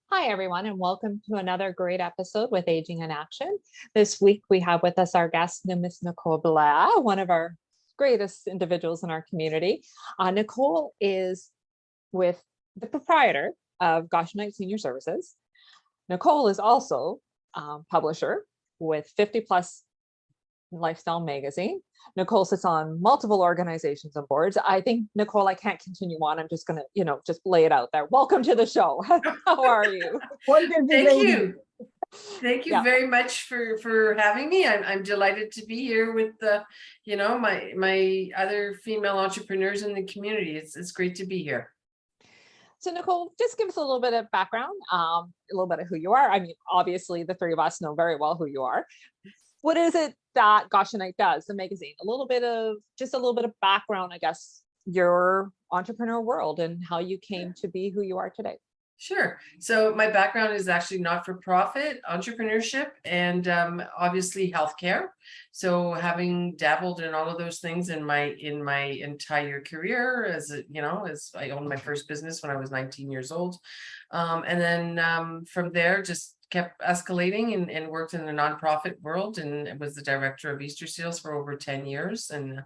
Hi, everyone, and welcome to another great episode with Aging in Action. This week, we have with us our guest, Miss Nicole Blais, one of our greatest individuals in our community. Nicole is with the proprietor of Goshenite Senior Services. Nicole is also publisher with 50 Plus Lifestyle Magazine. Nicole sits on multiple organizations and boards. I think, Nicole, I can't continue on. I'm just going to, just lay it out there. Welcome to the show. How are you? Wonderful Thank lady. you. Thank you Yeah. very much for having me. I'm delighted to be here with my other female entrepreneurs in the community. It's great to be here. So, Nicole, just give us a little bit of background, a little bit of who you are. I mean, obviously, the three of us know very well who you are. What is it that Goshenite does, the magazine? A little bit of background, I guess, your entrepreneur world and how you came to be who you are today. Sure. So my background is actually not-for-profit entrepreneurship and obviously healthcare. So having dabbled in all of those things in my entire career, as I owned my first business when I was 19 years old, and then from there just kept escalating and worked in the nonprofit world, and was the director of Easter Seals for over 10 years and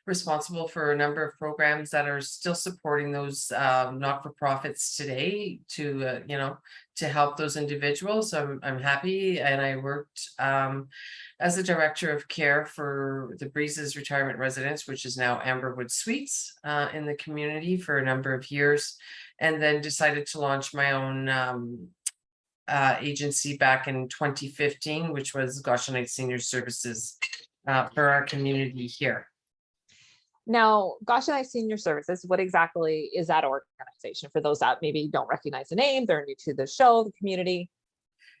responsible for a number of programs that are still supporting those not-for-profits today to help those individuals. So I'm happy, and I worked as the director of care for the Breezes Retirement Residence, which is now Amberwood Suites, in the community for a number of years, and then decided to launch my own agency back in 2015, which was Goshenite Seniors Services for our community here. Now, Goshenite Senior Services, what exactly is that organization for those that maybe don't recognize the name, they're new to the show, the community?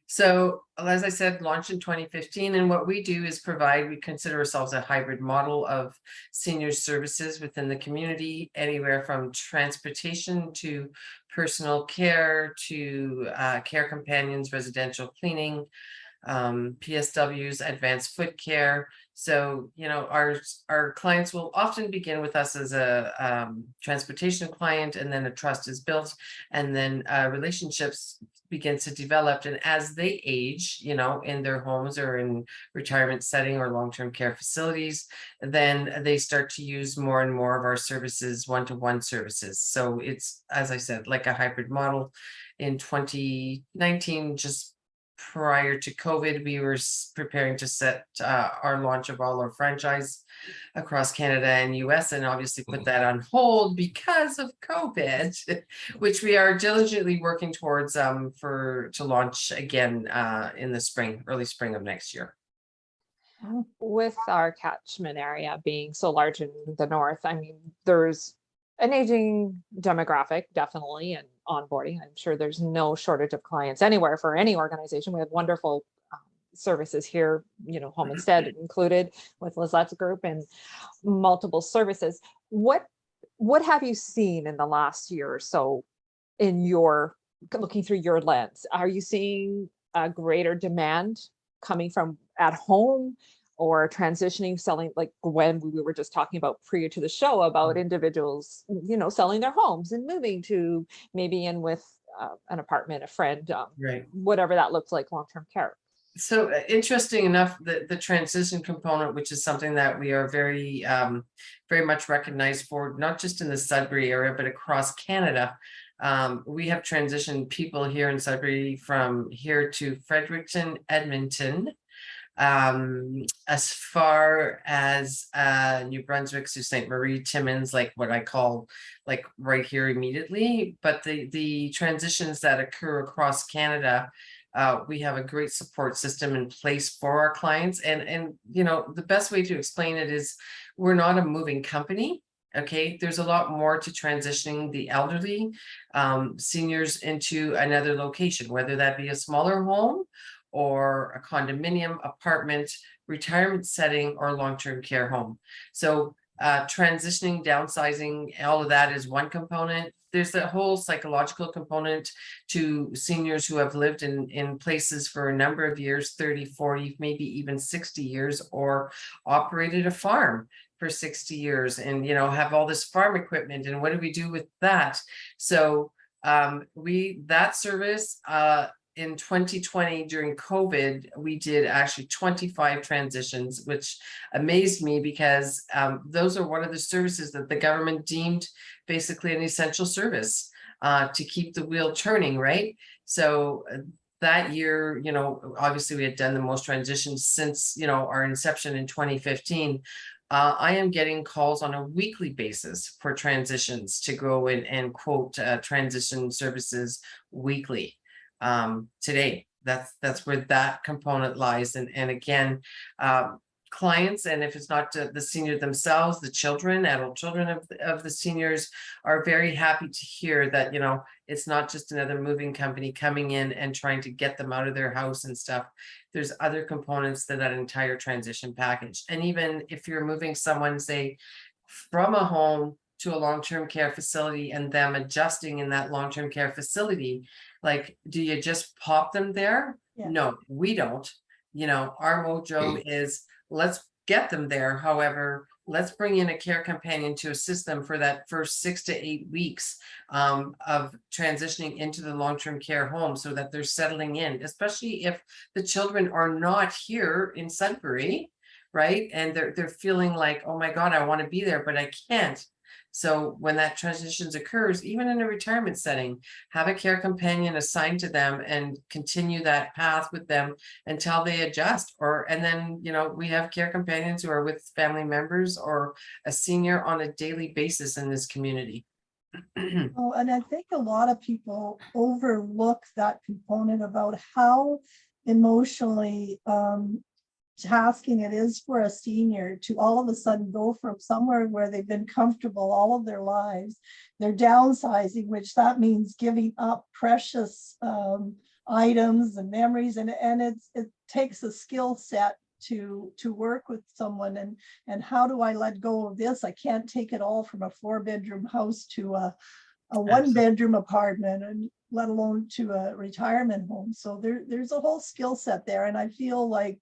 So, as I said, launched in 2015, and what we do is we consider ourselves a hybrid model of senior services within the community, anywhere from transportation to personal care to care companions, residential cleaning, PSWs, advanced foot care. So, our clients will often begin with us as a transportation client, and then a trust is built, and then relationships begin to develop. And as they age, in their homes or in retirement setting or long-term care facilities, then they start to use more and more of our services, one-to-one services. So it's, as I said, like a hybrid model. In 2019, just prior to COVID, we were preparing to set our launch of all our franchise across Canada and US, and obviously put that on hold because of COVID, which we are diligently working towards to launch again in the early spring of next year. With our catchment area being so large in the north, I mean, there's an aging demographic, definitely, and onboarding. I'm sure there's no shortage of clients anywhere for any organization. We have wonderful services here, Home Instead included with Lisette's group, and multiple services. What have you seen in the last year or so in your looking through your lens? Are you seeing a greater demand coming from at home, or transitioning, selling, like Gwen, we were just talking about prior to the show about individuals, selling their homes and moving to maybe in with an apartment, a friend, Right. whatever that looks like, long-term care. So interesting enough, the transition component, which is something that we are very much recognized for, not just in the Sudbury area, but across Canada. We have transitioned people here in Sudbury from here to Fredericton, Edmonton, as far as New Brunswick, Sault Ste. Marie, Timmins, like what I call like right here immediately. But the transitions that occur across Canada, we have a great support system in place for our clients. And the best way to explain it is we're not a moving company. Okay, there's a lot more to transitioning the elderly seniors into another location, whether that be a smaller home or a condominium, apartment, retirement setting, or long-term care home. So transitioning, downsizing, all of that is one component. There's the whole psychological component to seniors who have lived in places for a number of years, 30, 40, maybe even 60 years, or operated a farm for 60 years and have all this farm equipment, and what do we do with that? So That service, in 2020 during COVID, we did actually 25 transitions, which amazed me because those are one of the services that the government deemed basically an essential service to keep the wheel turning, right? So that year, obviously we had done the most transitions since, our inception in 2015. I am getting calls on a weekly basis for transitions to go in and quote transition services weekly. Today, that's where that component lies. And again, clients, and if it's not the senior themselves, the children, adult children of the seniors are very happy to hear that, it's not just another moving company coming in and trying to get them out of their house and stuff. There's other components to that entire transition package. And even if you're moving someone, say, from a home to a long-term care facility and them adjusting in that long-term care facility, like, do you just pop them there? Yeah. No, we don't. Our mojo is, let's get them there. However, let's bring in a care companion to assist them for that first 6 to 8 weeks of transitioning into the long-term care home so that they're settling in, especially if the children are not here in Sudbury, right? And they're feeling like, oh my God, I want to be there, but I can't. So when that transitions occurs, even in a retirement setting, have a care companion assigned to them and continue that path with them until they adjust. And then, we have care companions who are with family members or a senior on a daily basis in this community. Oh, and I think a lot of people overlook that component about how emotionally tasking it is for a senior to all of a sudden go from somewhere where they've been comfortable all of their lives. They're downsizing, which that means giving up precious items and memories, and it takes a skill set to work with someone, and how do I let go of this? I can't take it all from a 4-bedroom house to a 1-bedroom apartment, and let alone to a retirement home. So there's a whole skill set there, and I feel like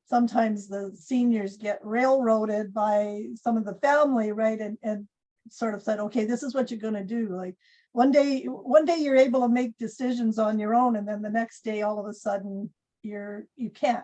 sometimes the seniors get railroaded by some of the family, right? And sort of said, okay, this is what you're going to do. Like one day you're able to make decisions on your own, and then the next day, all of a sudden, you can't.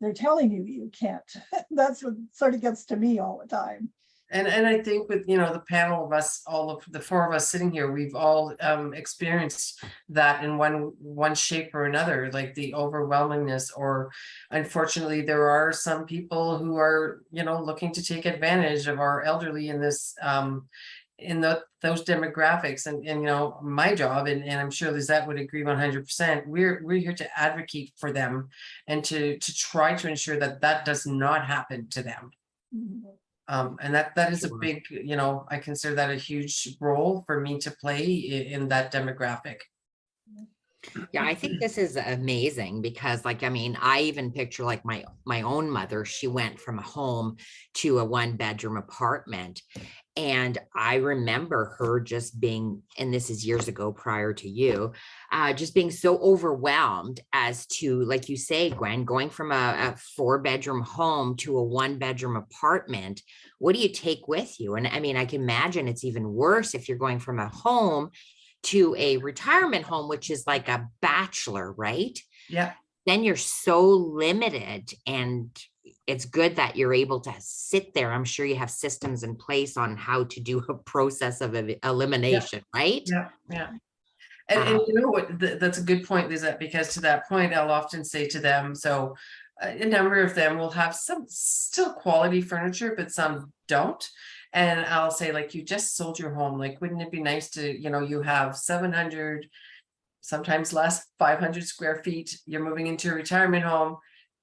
They're telling you can't. That's what sort of gets to me all the time. And I think with, the panel of us, all of the 4 of us sitting here, we've all experienced that in one shape or another, like the overwhelmingness, or unfortunately, there are some people who are, looking to take advantage of our elderly in this, those demographics. And my job, and I'm sure Lisette would agree 100%, we're here to advocate for them and to try to ensure that does not happen to them. Mhm. And that is a big, I consider that a huge role for me to play in that demographic. Yeah, I think this is amazing because, I even picture like my own mother. She went from a home to a 1-bedroom apartment. And I remember her just being, and this is years ago prior to you, just being so overwhelmed as to, like you say, Gwen, going from a 4-bedroom home to a 1-bedroom apartment. What do you take with you? And I can imagine it's even worse if you're going from a home to a retirement home, which is like a bachelor, right? Yeah. Then you're so limited, and it's good that you're able to sit there. I'm sure you have systems in place on how to do a process of elimination, right? Yeah. And you know what, that's a good point, Lizette, because to that point, I'll often say to them, so a number of them will have some still quality furniture, but some don't. And I'll say, like, you just sold your home. Like, wouldn't it be nice to, you have 700, sometimes less, 500 square feet. You're moving into a retirement home.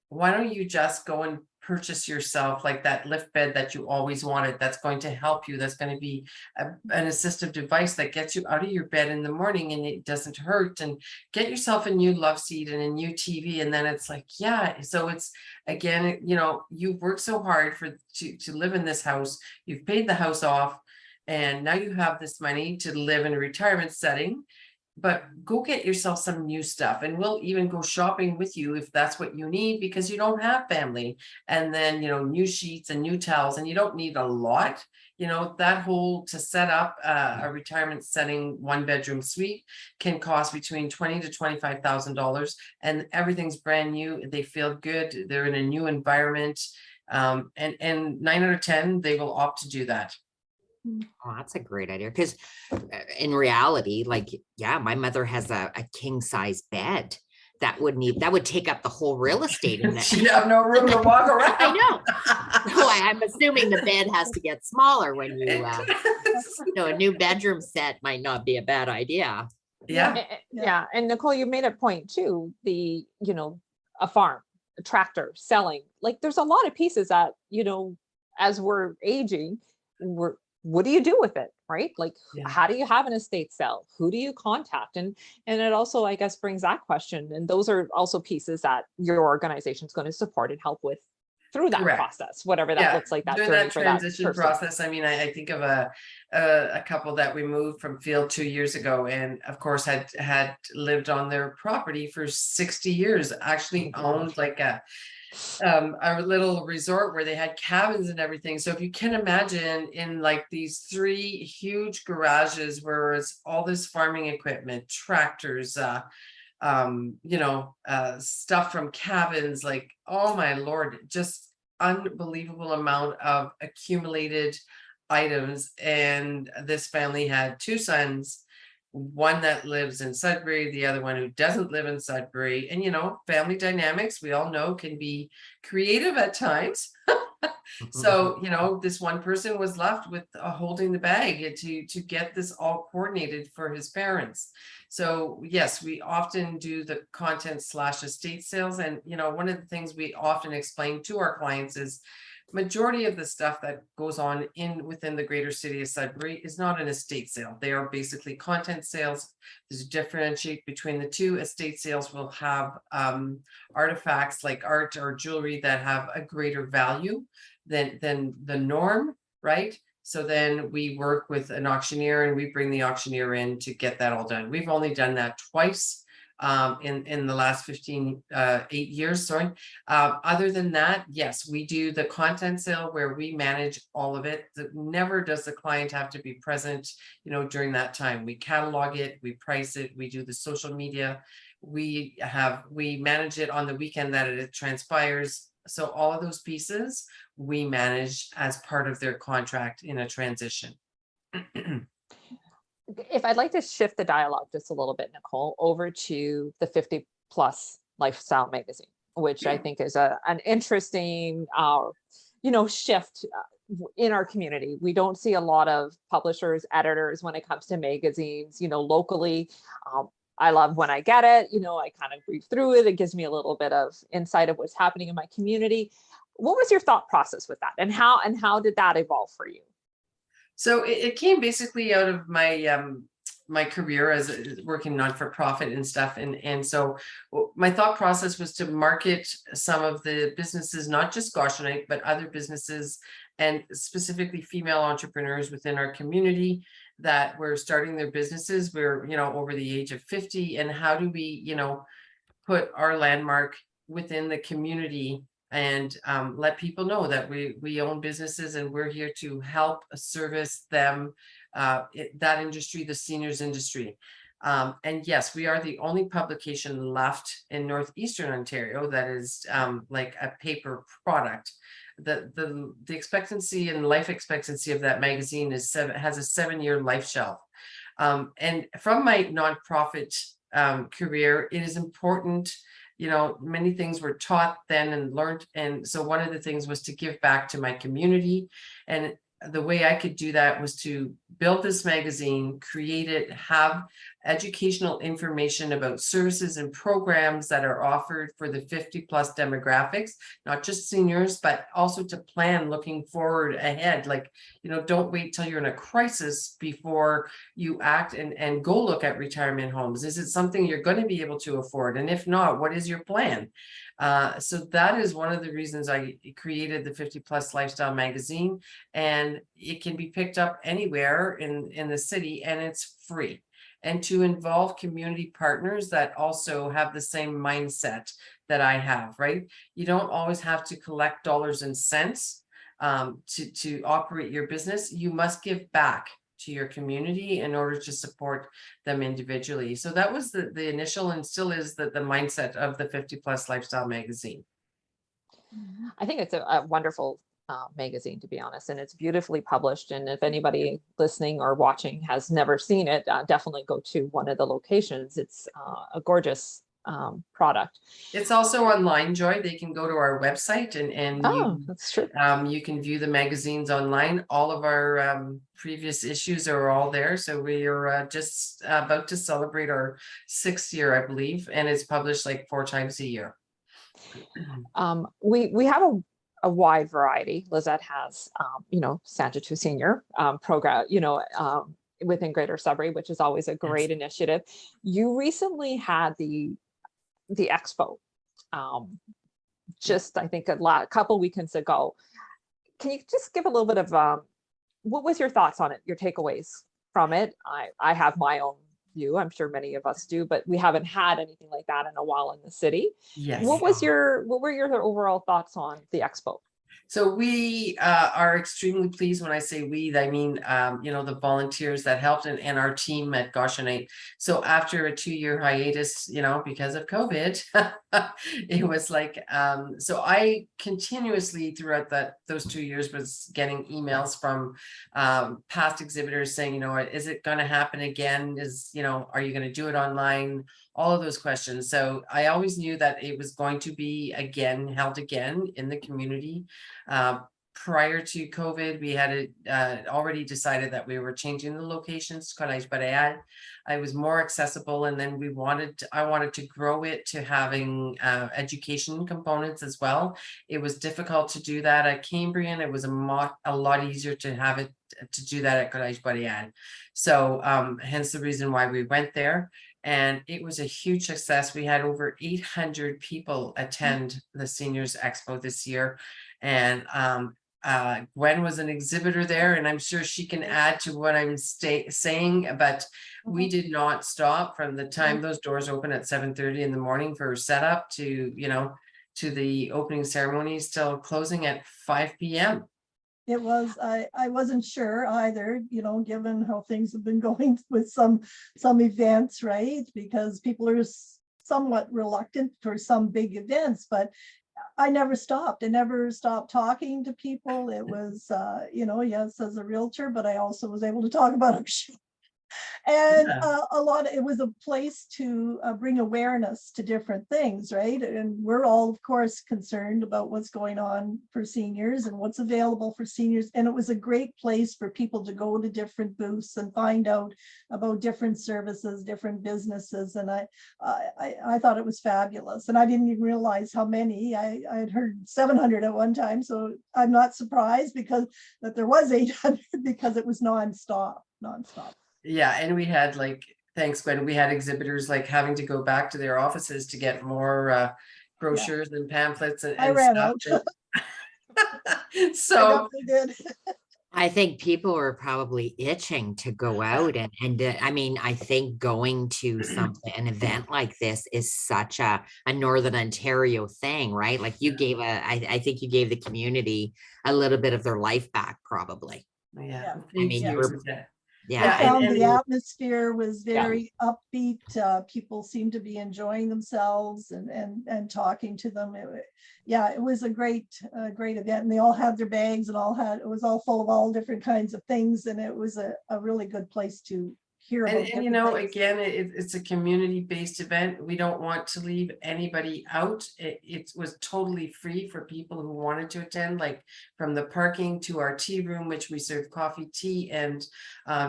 Why don't you just go and purchase yourself like that lift bed that you always wanted? That's going to help you. That's going to be an assistive device that gets you out of your bed in the morning and it doesn't hurt. And get yourself a new love seat and a new TV. And then it's like, yeah. So it's, again, you've worked so hard to live in this house. You've paid the house off, and now you have this money to live in a retirement setting. but go get yourself some new stuff, and we'll even go shopping with you if that's what you need, because you don't have family. And then, new sheets and new towels, and you don't need a lot. That whole, to set up a retirement setting 1-bedroom suite can cost between $20,000 to $25,000, and everything's brand new. They feel good. They're in a new environment. And 9 out of 10, they will opt to do that. Oh, that's a great idea. Because in reality, like, yeah, my mother has a king size bed that would take up the whole real estate in that. You have no room to walk around. I know. So I'm assuming the bed has to get smaller when you, a new bedroom set might not be a bad idea. Yeah. Yeah. And Nicole, you made a point too, a farm, a tractor, selling, like there's a lot of pieces that, as we're aging, what do you do with it? Right? Like, Yeah. how do you have an estate sale? Who do you contact? And it also, I guess, brings that question. And those are also pieces that your organization is going to support and help with through that Correct. process, whatever that looks like. That during journey that for that transition person. process. I mean, I think of a couple that we moved from field 2 years ago, and of course had lived on their property for 60 years, actually owned like a little resort where they had cabins and everything. So if you can imagine, in like these 3 huge garages where it's all this farming equipment, tractors, stuff from cabins, like, oh my Lord, just unbelievable amount of accumulated items. And this family had 2 sons, one that lives in Sudbury, the other one who doesn't live in Sudbury. And family dynamics, we all know, can be creative at times. So, this one person was left with holding the bag to get this all coordinated for his parents. So yes, we often do the content / estate sales. And, one of the things we often explain to our clients is majority of the stuff that goes on within the greater city of Sudbury is not an estate sale. They are basically content sales. There's a differentiate between the two. Estate sales will have artifacts like art or jewelry that have a greater value than the norm, right? So then we work with an auctioneer, and we bring the auctioneer in to get that all done. We've only done that twice in the last 8 years, sorry. Other than that, yes, we do the content sale where we manage all of it. Never does the client have to be present, during that time. We catalog it, we price it, we do the social media, we manage it on the weekend that it transpires. So all of those pieces we manage as part of their contract in a transition. If I'd like to shift the dialogue just a little bit, Nicole, over to the 50 plus lifestyle magazine, which I think is an interesting, shift in our community. We don't see a lot of publishers, editors when it comes to magazines, locally. I love when I get it, I kind of read through it. It gives me a little bit of insight of what's happening in my community. What was your thought process with that, and how did that evolve for you? So it came basically out of my my career as working non-for-profit and stuff, and so my thought process was to market some of the businesses, not just Goshenite, but other businesses, and specifically female entrepreneurs within our community that were starting their businesses. We're over the age of 50, and how do we put our landmark within the community and let people know that we own businesses, and we're here to help service them, that industry, the seniors industry. And yes, we are the only publication left in northeastern Ontario that is like a paper product. The expectancy and life expectancy of that magazine has a 7-year life shelf. And from my nonprofit career, it is important. Many things were taught then and learned. And so one of the things was to give back to my community. And the way I could do that was to build this magazine, create it, have educational information about services and programs that are offered for the 50 plus demographics, not just seniors, but also to plan looking forward ahead. Like, don't wait till you're in a crisis before you act and go look at retirement homes. Is it something you're going to be able to afford? And if not, what is your plan? So that is one of the reasons I created the 50 plus lifestyle magazine, and it can be picked up anywhere in the city, and it's free. and to involve community partners that also have the same mindset that I have, right? You don't always have to collect dollars and cents to operate your business. You must give back to your community in order to support them individually. So that was the initial, and still is the mindset of the 50 Plus Lifestyle magazine. I think it's a wonderful magazine, to be honest, and it's beautifully published. And if anybody listening or watching has never seen it, definitely go to one of the locations. It's a gorgeous product. It's also online, Joy. They can go to our website and Oh, that's true. you can view the magazines online. All of our previous issues are all there. So we are just about to celebrate our 6th year, I believe, and it's published like 4 times a year. We have a wide variety. Lisette has, Santa to Senior program, within Greater Sudbury, which is always a great initiative. You recently had the expo, just I think a couple weekends ago. Can you just give a little bit of what was your thoughts on it, your takeaways from it? I have my own view. I'm sure many of us do, but we haven't had anything like that in a while in the city. Yes. What were your overall thoughts on the expo? So we are extremely pleased. When I say we, I mean, the volunteers that helped and our team at Goshenite. So after a 2-year hiatus, because of COVID, it was like, so I continuously throughout those 2 years was getting emails from past exhibitors saying, is it going to happen again? Are you going to do it online? All of those questions. So I always knew that it was going to be held again in the community. Prior to COVID, we had already decided that we were changing the locations to College Barreal. I was more accessible, and then I wanted to grow it to having education components as well. It was difficult to do that at Cambrian. It was a lot easier to do that at College Barreal. So hence the reason why we went there. And it was a huge success. We had over 800 people attend the Seniors Expo this year. And Gwen was an exhibitor there, and I'm sure she can add to what I'm saying, but we did not stop from the time those doors open at 7:30 in the morning for setup to the opening ceremonies till closing at 5 p.m. It was, I wasn't sure either, given how things have been going with some events, right? Because people are somewhat reluctant for some big events, but I never stopped. I never stopped talking to people. It was, yes, as a realtor, but I also was able to talk about our show. And it was a place to bring awareness to different things, right? And we're all, of course, concerned about what's going on for seniors and what's available for seniors. And it was a great place for people to go to different booths and find out about different services, different businesses. And I thought it was fabulous. And I didn't even realize how many. I had heard 700 at one time. So I'm not surprised that there was 800 because it was nonstop. Yeah, and we had thanks, Gwen, we had exhibitors having to go back to their offices to get more brochures and pamphlets and I ran stuff. out. So I did. I think people are probably itching to go out and I mean, I think going to an event like this is such a Northern Ontario thing, right? Like you gave I think you gave the community a little bit of their life back, probably. Yeah. I mean, you were. I found the atmosphere was very upbeat. People seemed to be enjoying themselves and talking to them. It was a great event. And they all had their bags and it was all full of all different kinds of things. And it was a really good place to hear about. And again, it's a community-based event. We don't want to leave anybody out. It was totally free for people who wanted to attend, from the parking to our tea room, which we serve coffee, tea, and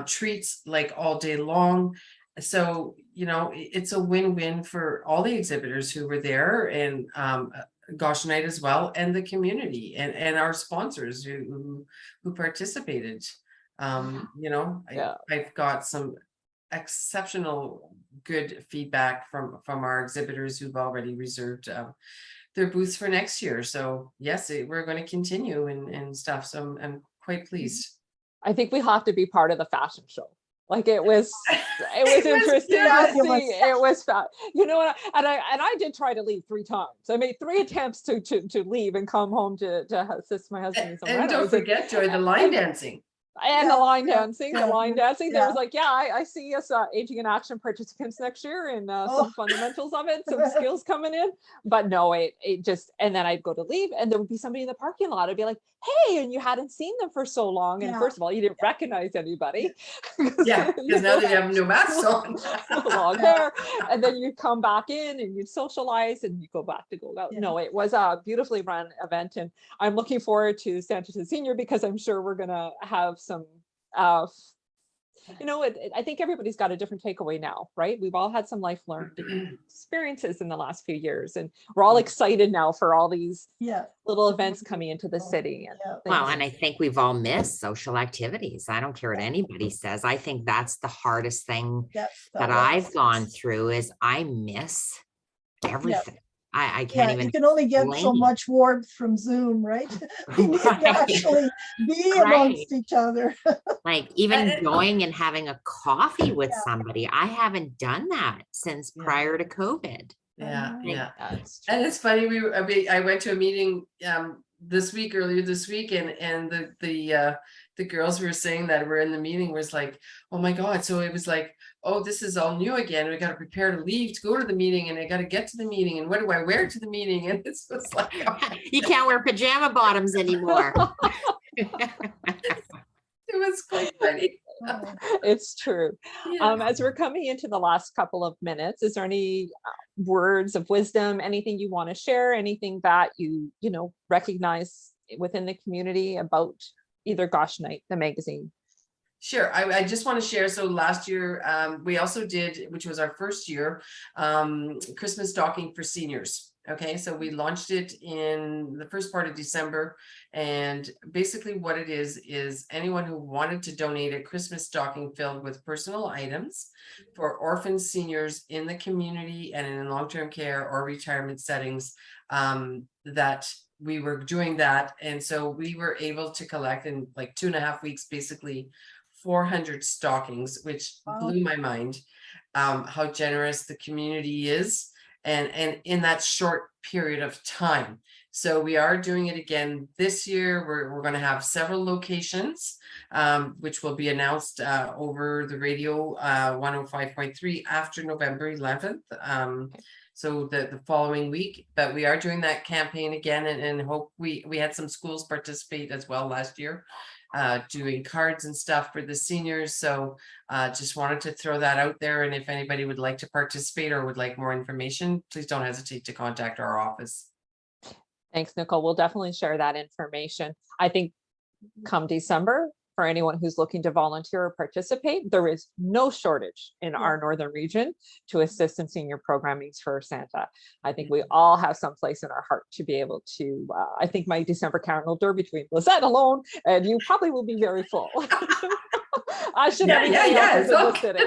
treats all day long. So it's a win-win for all the exhibitors who were there, and Goshenite as well, and the community, and our sponsors who participated. I've got some exceptional good feedback from our exhibitors who've already reserved their booths for next year. So yes, we're going to continue and stuff. So I'm quite pleased. I think we have to be part of the fashion show. Like it was was interesting to fabulous. see. It was you know, and I did try to leave 3 times. I made 3 attempts to leave and come home to assist my husband in some And don't rentals. And forget, Joy, the line dancing. the line dancing, yeah, There was like, I see us aging in action participants next year and some fundamentals of it, some skills coming in. But no, it just, and then I'd go to leave and there would be somebody in the parking lot. I'd be like, hey, and you hadn't seen them for so long. And Yeah. first of all, you didn't recognize anybody. Yeah, because now they have no masks on. Long hair, and then you come back in and you socialize and you go back to go out. Yeah. No, it was a beautifully run event, and I'm looking forward to Santa Senior because I'm sure we're gonna have some I think everybody's got a different takeaway now, right? We've all had some life learned experiences in the last few years, and we're all excited now for all these little events coming into the city. And well, and I think we've all missed social activities. I don't care what anybody says. I think that's the hardest thing that I've gone through is I miss everything. I can't even. You can only get so much warmth from Zoom, right? We need to actually be amongst each other. Like even going and having a coffee with somebody. I haven't done that since prior to COVID. Yeah. And it's funny, I went to a meeting earlier this week, and the girls were saying that were in the meeting was like, oh my God. So it was like, oh, this is all new again. We got to prepare to leave to go to the meeting, and I got to get to the meeting, and what do I wear to the meeting? And it's just like, you can't wear pajama bottoms anymore. It was quite funny. It's true. As we're coming into the last couple of minutes, is there any words of wisdom, anything you want to share, anything that you recognize within the community about either Goshenite, the magazine? Sure. I just want to share. So last year, we also did, which was our first year, Christmas stocking for seniors. Okay, so we launched it in the first part of December, and basically what it is anyone who wanted to donate a Christmas stocking filled with personal items for orphan seniors in the community and in long-term care or retirement settings, that we were doing that. And so we were able to collect in like 2.5 weeks, basically 400 stockings, which blew my mind, how generous the community is. And in that short period of time. So we are doing it again this year. We're going to have several locations, which will be announced over the radio 105.3 after November 11th. So the following week, but we are doing that campaign again, and hope we had some schools participate as well last year, doing cards and stuff for the seniors. So just wanted to throw that out there. And if anybody would like to participate or would like more information, please don't hesitate to contact our office. Thanks, Nicole. We'll definitely share that information. I think come December, for anyone who's looking to volunteer or participate, there is no shortage in our northern region to assist in senior programming for Santa. I think we all have some place in our heart to be able to, I think my December calendar between Lisette alone, and you probably will be very full. I should have the city.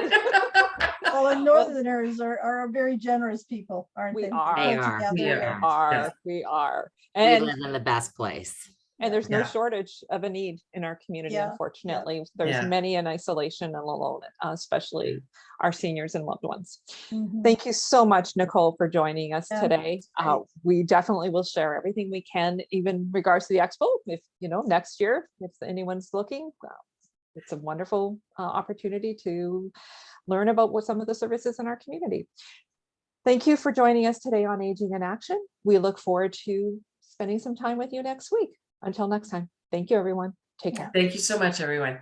Well, and Northerners are very generous people, aren't they? We are. We are. And we live in the best place. And there's no shortage of a need in our community, unfortunately. There's many in isolation and alone, especially our seniors and loved ones. Thank you so much, Nicole, for joining us today. We definitely will share everything we can, even in regards to the expo. If, next year, if anyone's looking, it's a wonderful opportunity to learn about what some of the services in our community. Thank you for joining us today on Aging in Action. We look forward to spending some time with you next week. Until next time, thank you, everyone. Take care. Thank you so much, everyone.